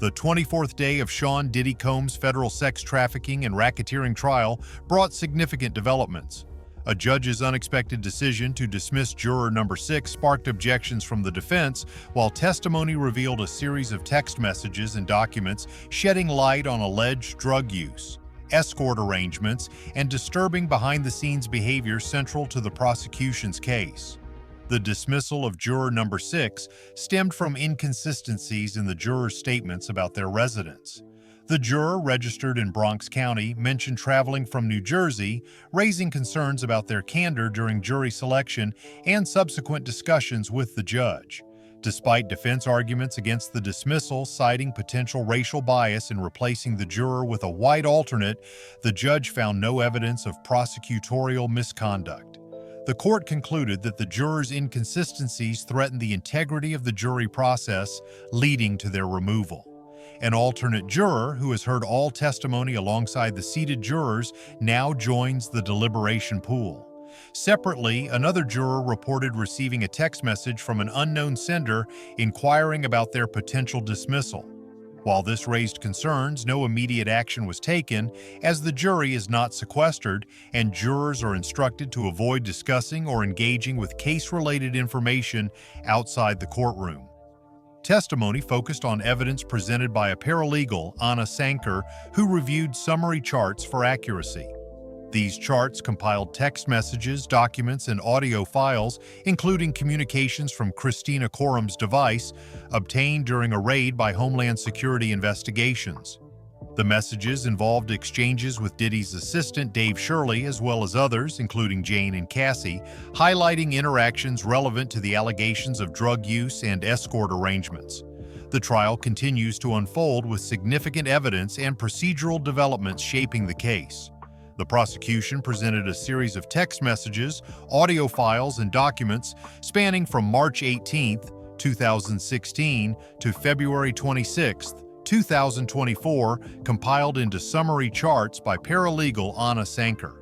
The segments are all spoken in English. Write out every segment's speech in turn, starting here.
The 24th day of Sean Diddy Combs' federal sex trafficking and racketeering trial brought significant developments. A judge's unexpected decision to dismiss juror number 6 sparked objections from the defense, while testimony revealed a series of text messages and documents shedding light on alleged drug use, escort arrangements, and disturbing behind-the-scenes behavior central to the prosecution's case. The dismissal of juror number 6 stemmed from inconsistencies in the jurors' statements about their residence. The juror, registered in Bronx County, mentioned traveling from New Jersey, raising concerns about their candor during jury selection and subsequent discussions with the judge. Despite defense arguments against the dismissal, citing potential racial bias in replacing the juror with a white alternate, the judge found no evidence of prosecutorial misconduct. The court concluded that the jurors' inconsistencies threatened the integrity of the jury process, leading to their removal. An alternate juror, who has heard all testimony alongside the seated jurors, now joins the deliberation pool. Separately, another juror reported receiving a text message from an unknown sender inquiring about their potential dismissal. While this raised concerns, no immediate action was taken, as the jury is not sequestered and jurors are instructed to avoid discussing or engaging with case-related information outside the courtroom. Testimony focused on evidence presented by a paralegal, Anna Sanker, who reviewed summary charts for accuracy. These charts compiled text messages, documents, and audio files, including communications from Christina Corum's device, obtained during a raid by Homeland Security investigations. The messages involved exchanges with Diddy's assistant, Dave Shirley, as well as others, including Jane and Cassie, highlighting interactions relevant to the allegations of drug use and escort arrangements. The trial continues to unfold with significant evidence and procedural developments shaping the case. The prosecution presented a series of text messages, audio files, and documents spanning from March 18, 2016 to February 26, 2024, compiled into summary charts by paralegal Anna Sanker.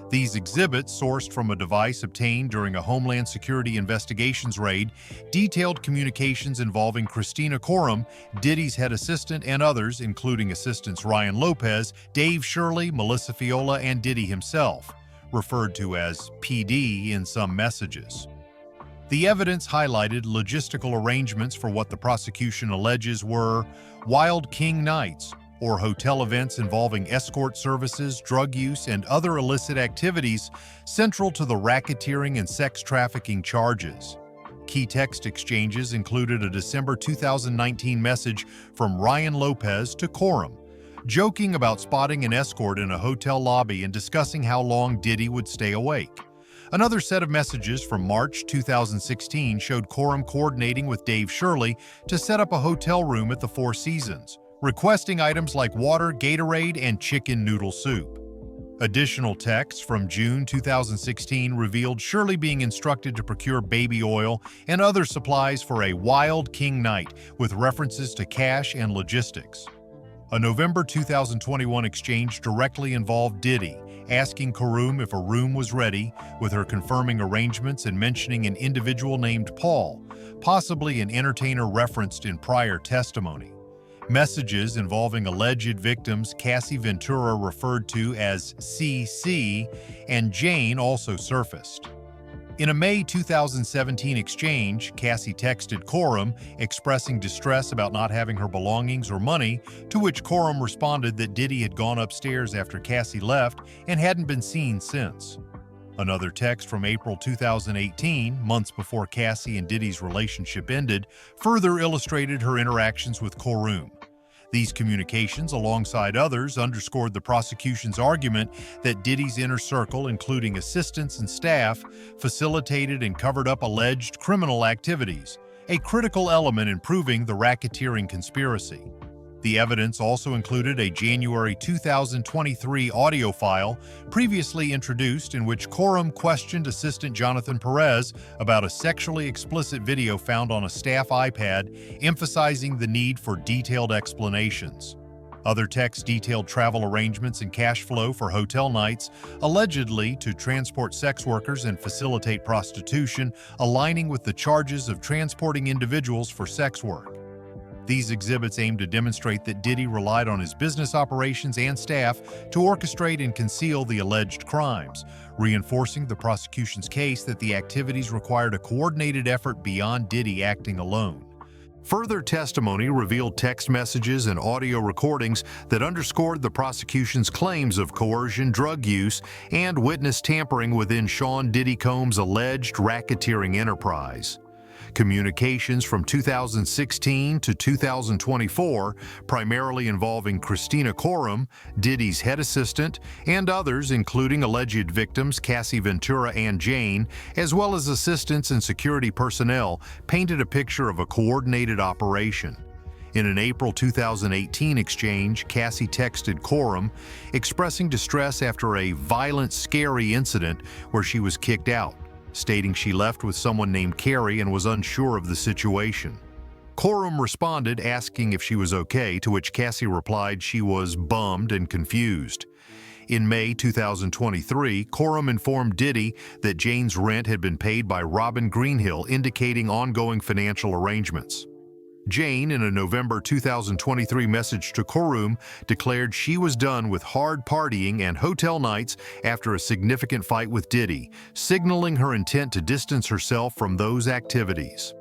These exhibits, sourced from a device obtained during a Homeland Security investigations raid, detailed communications involving Christina Corum, Diddy's head assistant, and others, including assistants Ryan Lopez, Dave Shirley, Melissa Fiola, and Diddy himself, referred to as PD in some messages. The evidence highlighted logistical arrangements for what the prosecution alleges were Wild King Nights, or hotel events involving escort services, drug use, and other illicit activities central to the racketeering and sex trafficking charges. Key text exchanges included a December 2019 message from Ryan Lopez to Corum, joking about spotting an escort in a hotel lobby and discussing how long Diddy would stay awake. Another set of messages from March 2016 showed Corum coordinating with Dave Shirley to set up a hotel room at the Four Seasons, requesting items like water, Gatorade, and chicken noodle soup. Additional texts from June 2016 revealed Shirley being instructed to procure baby oil and other supplies for a Wild King night, with references to cash and logistics. A November 2021 exchange directly involved Diddy, asking Corum if a room was ready, with her confirming arrangements and mentioning an individual named Paul, possibly an entertainer referenced in prior testimony. Messages involving alleged victims Cassie Ventura, referred to as CC, and Jane also surfaced. In a May 2017 exchange, Cassie texted Corum expressing distress about not having her belongings or money, to which Corum responded that Diddy had gone upstairs after Cassie left and hadn't been seen since. Another text from April 2018, months before Cassie and Diddy's relationship ended, further illustrated her interactions with Corum. These communications, alongside others, underscored the prosecution's argument that Diddy's inner circle, including assistants and staff, facilitated and covered up alleged criminal activities, a critical element in proving the racketeering conspiracy. The evidence also included a January 2023 audio file previously introduced in which Corum questioned Assistant Jonathan Perez about a sexually explicit video found on a staff iPad, emphasizing the need for detailed explanations. Other texts detailed travel arrangements and cash flow for hotel nights, allegedly to transport sex workers and facilitate prostitution, aligning with the charges of transporting individuals for sex work. These exhibits aim to demonstrate that Diddy relied on his business operations and staff to orchestrate and conceal the alleged crimes, reinforcing the prosecution's case that the activities required a coordinated effort beyond Diddy acting alone. Further testimony revealed text messages and audio recordings that underscored the prosecution's claims of coercion, drug use, and witness tampering within Sean Diddy Combs' alleged racketeering enterprise. Communications from 2016 to 2024, primarily involving Christina Coram, Diddy's head assistant, and others including alleged victims Cassie Ventura and Jane, as well as assistants and security personnel, painted a picture of a coordinated operation. In an April 2018 exchange, Cassie texted Coram, expressing distress after a violent, scary incident where she was kicked out, stating she left with someone named Carrie and was unsure of the situation. Coram responded asking if she was okay, to which Cassie replied she was bummed and confused. In May 2023, Coram informed Diddy that Jane's rent had been paid by Robin Greenhill, indicating ongoing financial arrangements. Jane, in a November 2023 message to Coram, declared she was done with hard partying and hotel nights after a significant fight with Diddy, signaling her intent to distance herself from those activities.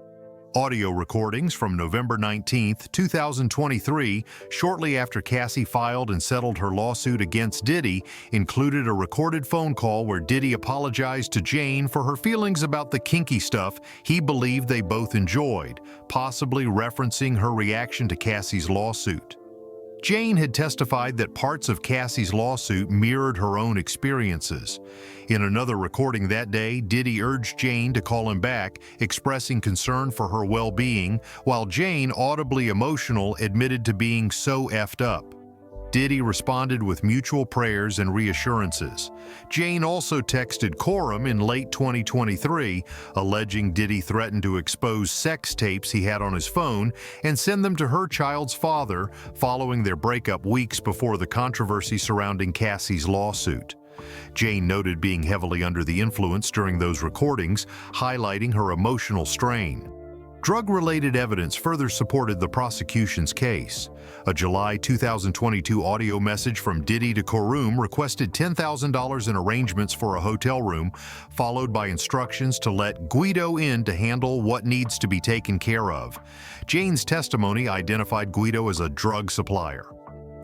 Audio recordings from November 19, 2023, shortly after Cassie filed and settled her lawsuit against Diddy, included a recorded phone call where Diddy apologized to Jane for her feelings about the kinky stuff he believed they both enjoyed, possibly referencing her reaction to Cassie's lawsuit. Jane had testified that parts of Cassie's lawsuit mirrored her own experiences. In another recording that day, Diddy urged Jane to call him back, expressing concern for her well-being, while Jane, audibly emotional, admitted to being so effed up. Diddy responded with mutual prayers and reassurances. Jane also texted Coram in late 2023, alleging Diddy threatened to expose sex tapes he had on his phone and send them to her child's father following their breakup weeks before the controversy surrounding Cassie's lawsuit. Jane noted being heavily under the influence during those recordings, highlighting her emotional strain. Drug-related evidence further supported the prosecution's case. A July 2022 audio message from Diddy to Coram requested $10,000 in arrangements for a hotel room, followed by instructions to let Guido in to handle what needs to be taken care of. Jane's testimony identified Guido as a drug supplier.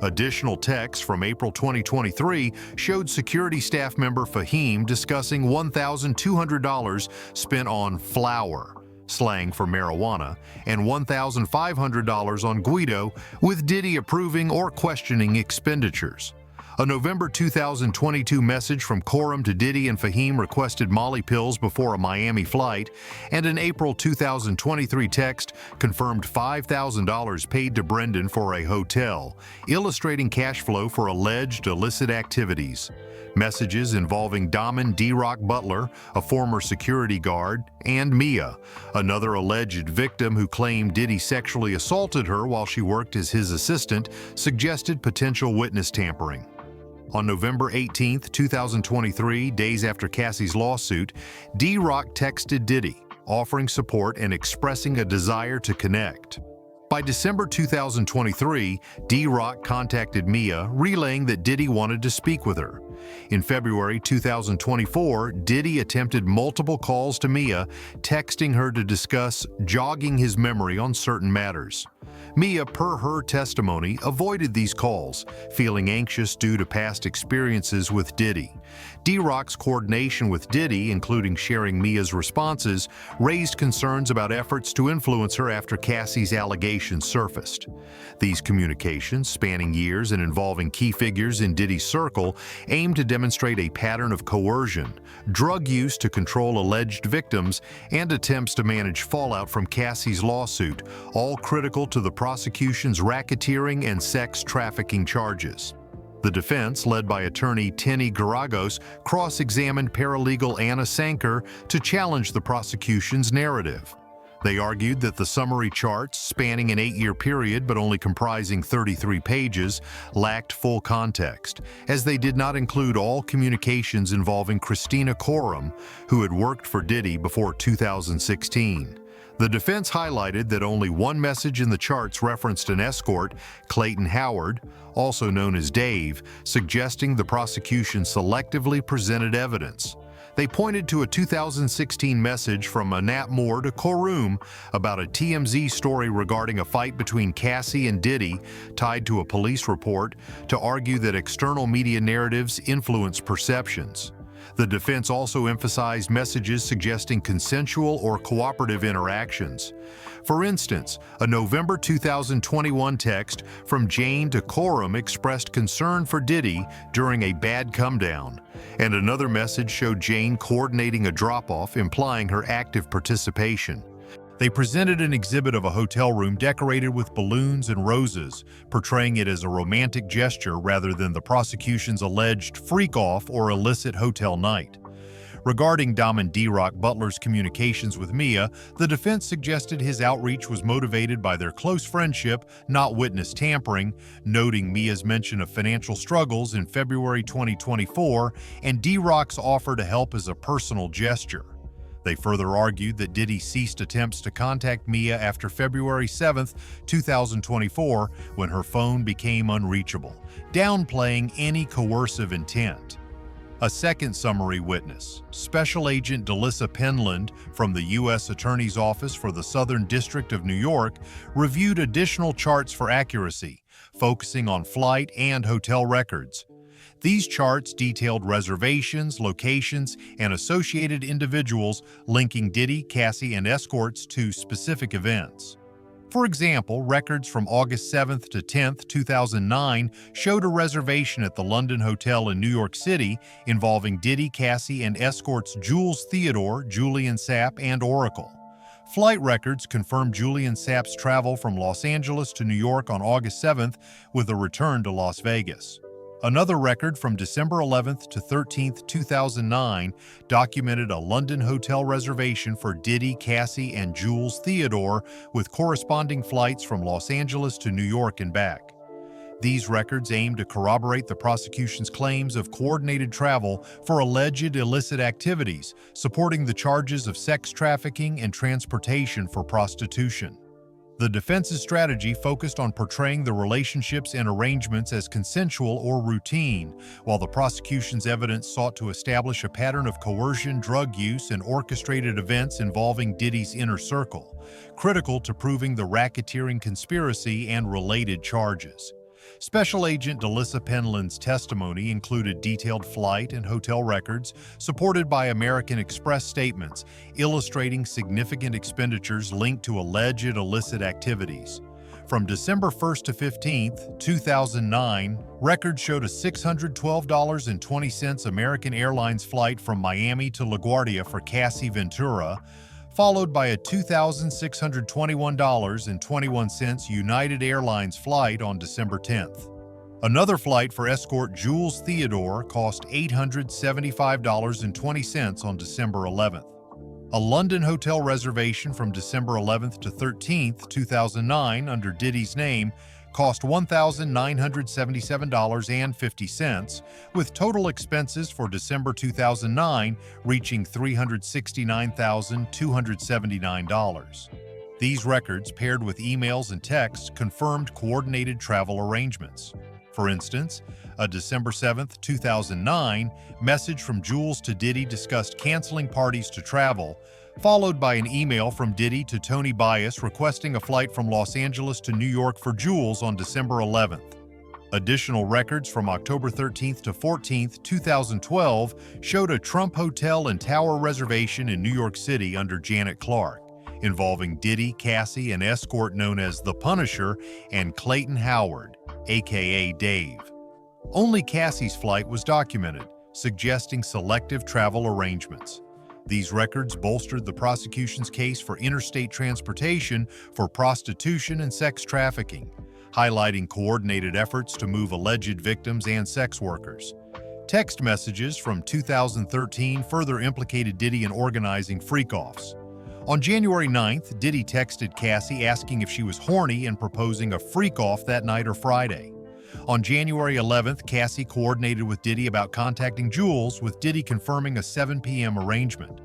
Additional texts from April 2023 showed security staff member Fahim discussing $1,200 spent on flour, slang for marijuana, and $1,500 on Guido, with Diddy approving or questioning expenditures. A November 2022 message from Coram to Diddy and Fahim requested Molly pills before a Miami flight, and an April 2023 text confirmed $5,000 paid to Brendan for a hotel, illustrating cash flow for alleged illicit activities. Messages involving Damon D-Rock Butler, a former security guard, and Mia, another alleged victim who claimed Diddy sexually assaulted her while she worked as his assistant, suggested potential witness tampering. On November 18, 2023, days after Cassie's lawsuit, D-Rock texted Diddy, offering support and expressing a desire to connect. By December 2023, D-Rock contacted Mia, relaying that Diddy wanted to speak with her. In February 2024, Diddy attempted multiple calls to Mia, texting her to discuss jogging his memory on certain matters. Mia, per her testimony, avoided these calls, feeling anxious due to past experiences with Diddy. D-Rock's coordination with Diddy, including sharing Mia's responses, raised concerns about efforts to influence her after Cassie's allegations surfaced. These communications, spanning years and involving key figures in Diddy's circle, aimed to demonstrate a pattern of coercion, drug use to control alleged victims, and attempts to manage fallout from Cassie's lawsuit, all critical to the prosecution's racketeering and sex trafficking charges. The defense, led by attorney Tenny Garagos, cross-examined paralegal Anna Sanker to challenge the prosecution's narrative. They argued that the summary charts, spanning an 8-year period but only comprising 33 pages, lacked full context, as they did not include all communications involving Christina Coram, who had worked for Diddy before 2016. The defense highlighted that only one message in the charts referenced an escort, Clayton Howard, also known as Dave, suggesting the prosecution selectively presented evidence. They pointed to a 2016 message from Anat Moore to Corum about a TMZ story regarding a fight between Cassie and Diddy tied to a police report to argue that external media narratives influence perceptions. The defense also emphasized messages suggesting consensual or cooperative interactions. For instance, a November 2021 text from Jane to Corum expressed concern for Diddy during a bad come-down, and another message showed Jane coordinating a drop-off, implying her active participation. They presented an exhibit of a hotel room decorated with balloons and roses, portraying it as a romantic gesture rather than the prosecution's alleged freak-off or illicit hotel night. Regarding Damon D-Rock Butler's communications with Mia, the defense suggested his outreach was motivated by their close friendship, not witness tampering, noting Mia's mention of financial struggles in February 2024 and D-Rock's offer to help as a personal gesture. They further argued that Diddy ceased attempts to contact Mia after February 7, 2024, when her phone became unreachable, downplaying any coercive intent. A second summary witness, Special Agent Delissa Penland from the U.S. Attorney's Office for the Southern District of New York, reviewed additional charts for accuracy, focusing on flight and hotel records. These charts detailed reservations, locations, and associated individuals linking Diddy, Cassie, and escorts to specific events. For example, records from August 7 to 10, 2009 showed a reservation at the London Hotel in New York City involving Diddy, Cassie, and escorts Jules Theodore, Julian Sapp, and Oracle. Flight records confirmed Julian Sapp's travel from Los Angeles to New York on August 7 with a return to Las Vegas. Another record from December 11 to 13, 2009 documented a London hotel reservation for Diddy, Cassie, and Jules Theodore with corresponding flights from Los Angeles to New York and back. These records aim to corroborate the prosecution's claims of coordinated travel for alleged illicit activities, supporting the charges of sex trafficking and transportation for prostitution. The defense's strategy focused on portraying the relationships and arrangements as consensual or routine, while the prosecution's evidence sought to establish a pattern of coercion, drug use, and orchestrated events involving Diddy's inner circle, critical to proving the racketeering conspiracy and related charges. Special Agent Delissa Penland's testimony included detailed flight and hotel records, supported by American Express statements, illustrating significant expenditures linked to alleged illicit activities. From December 1 to 15, 2009, records showed a $612.20 American Airlines flight from Miami to LaGuardia for Cassie Ventura, followed by a $2,621.21 United Airlines flight on December 10th. Another flight for escort Jules Theodore cost $875.20 on December 11th. A London hotel reservation from December 11th to 13th, 2009 under Diddy's name cost $1,977.50, with total expenses for December 2009 reaching $369,279. These records, paired with emails and texts, confirmed coordinated travel arrangements. For instance, a December 7, 2009 message from Jules to Diddy discussed canceling parties to travel, followed by an email from Diddy to Tony Bias requesting a flight from Los Angeles to New York for Jules on December 11th. Additional records from October 13th to 14th, 2012 showed a Trump Hotel and Tower reservation in New York City under Janet Clark, involving Diddy, Cassie, an escort known as The Punisher, and Clayton Howard, aka Dave. Only Cassie's flight was documented, suggesting selective travel arrangements. These records bolstered the prosecution's case for interstate transportation for prostitution and sex trafficking, highlighting coordinated efforts to move alleged victims and sex workers. Text messages from 2013 further implicated Diddy in organizing freak-offs. On January 9th, Diddy texted Cassie asking if she was horny and proposing a freak-off that night or Friday. On January 11th, Cassie coordinated with Diddy about contacting Jules, with Diddy confirming a 7 p.m. arrangement.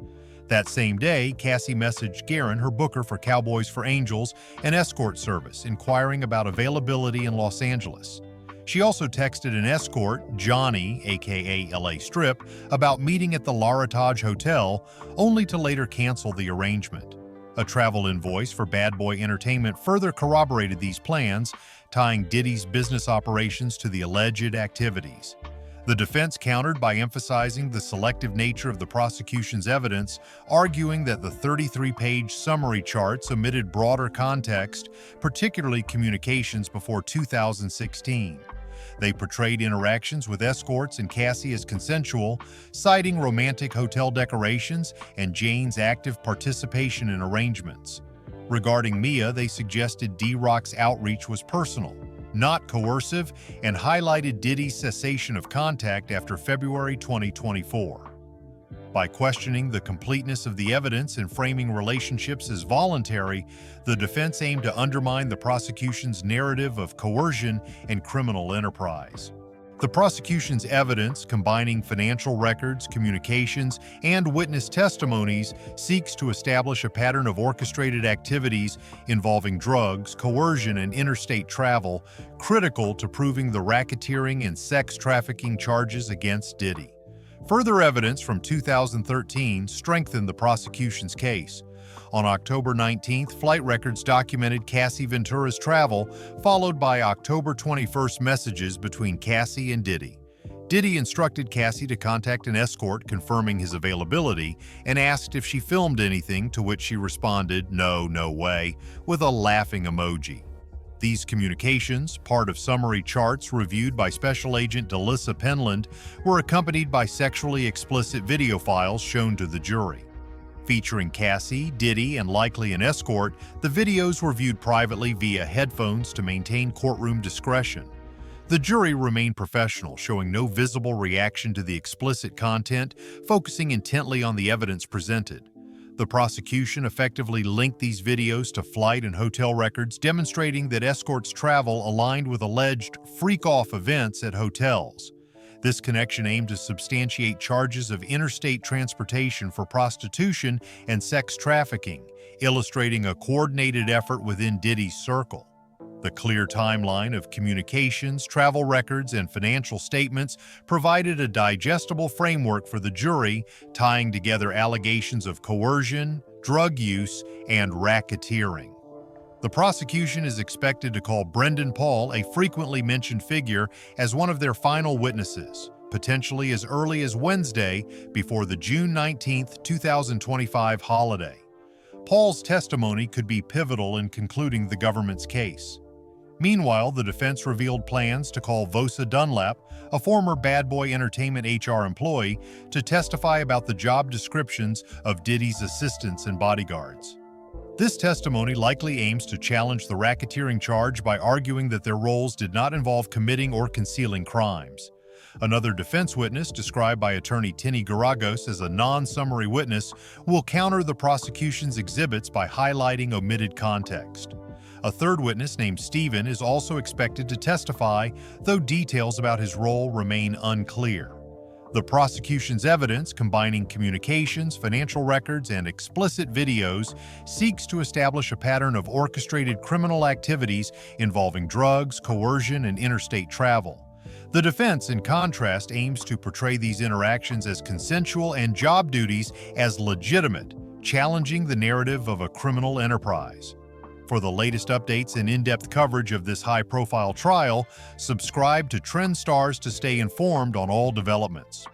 That same day, Cassie messaged Guerin, her booker for Cowboys for Angels, an escort service, inquiring about availability in Los Angeles. She also texted an escort, Johnny, aka LA Strip, about meeting at the Laratage Hotel, only to later cancel the arrangement. A travel invoice for Bad Boy Entertainment further corroborated these plans, tying Diddy's business operations to the alleged activities. The defense countered by emphasizing the selective nature of the prosecution's evidence, arguing that the 33-page summary charts omitted broader context, particularly communications before 2016. They portrayed interactions with escorts and Cassie as consensual, citing romantic hotel decorations and Jane's active participation in arrangements. Regarding Mia, they suggested D-Rock's outreach was personal, not coercive, and highlighted Diddy's cessation of contact after February 2024. By questioning the completeness of the evidence and framing relationships as voluntary, the defense aimed to undermine the prosecution's narrative of coercion and criminal enterprise. The prosecution's evidence, combining financial records, communications, and witness testimonies, seeks to establish a pattern of orchestrated activities involving drugs, coercion, and interstate travel, critical to proving the racketeering and sex trafficking charges against Diddy. Further evidence from 2013 strengthened the prosecution's case. On October 19th, flight records documented Cassie Ventura's travel, followed by October 21st messages between Cassie and Diddy. Diddy instructed Cassie to contact an escort confirming his availability and asked if she filmed anything, to which she responded, "No, no way," with a laughing emoji. These communications, part of summary charts reviewed by Special Agent Delissa Penland, were accompanied by sexually explicit video files shown to the jury. Featuring Cassie, Diddy, and likely an escort, the videos were viewed privately via headphones to maintain courtroom discretion. The jury remained professional, showing no visible reaction to the explicit content, focusing intently on the evidence presented. The prosecution effectively linked these videos to flight and hotel records, demonstrating that escorts' travel aligned with alleged freak-off events at hotels. This connection aimed to substantiate charges of interstate transportation for prostitution and sex trafficking, illustrating a coordinated effort within Diddy's circle. The clear timeline of communications, travel records, and financial statements provided a digestible framework for the jury, tying together allegations of coercion, drug use, and racketeering. The prosecution is expected to call Brendan Paul, a frequently mentioned figure, as one of their final witnesses, potentially as early as Wednesday before the June 19, 2025 holiday. Paul's testimony could be pivotal in concluding the government's case. Meanwhile, the defense revealed plans to call Vosa Dunlap, a former Bad Boy Entertainment HR employee, to testify about the job descriptions of Diddy's assistants and bodyguards. This testimony likely aims to challenge the racketeering charge by arguing that their roles did not involve committing or concealing crimes. Another defense witness, described by attorney Tinny Garagos as a non-summary witness, will counter the prosecution's exhibits by highlighting omitted context. A third witness named Stephen is also expected to testify, though details about his role remain unclear. The prosecution's evidence, combining communications, financial records, and explicit videos, seeks to establish a pattern of orchestrated criminal activities involving drugs, coercion, and interstate travel. The defense, in contrast, aims to portray these interactions as consensual and job duties as legitimate, challenging the narrative of a criminal enterprise. For the latest updates and in-depth coverage of this high-profile trial, subscribe to Trend Stars to stay informed on all developments.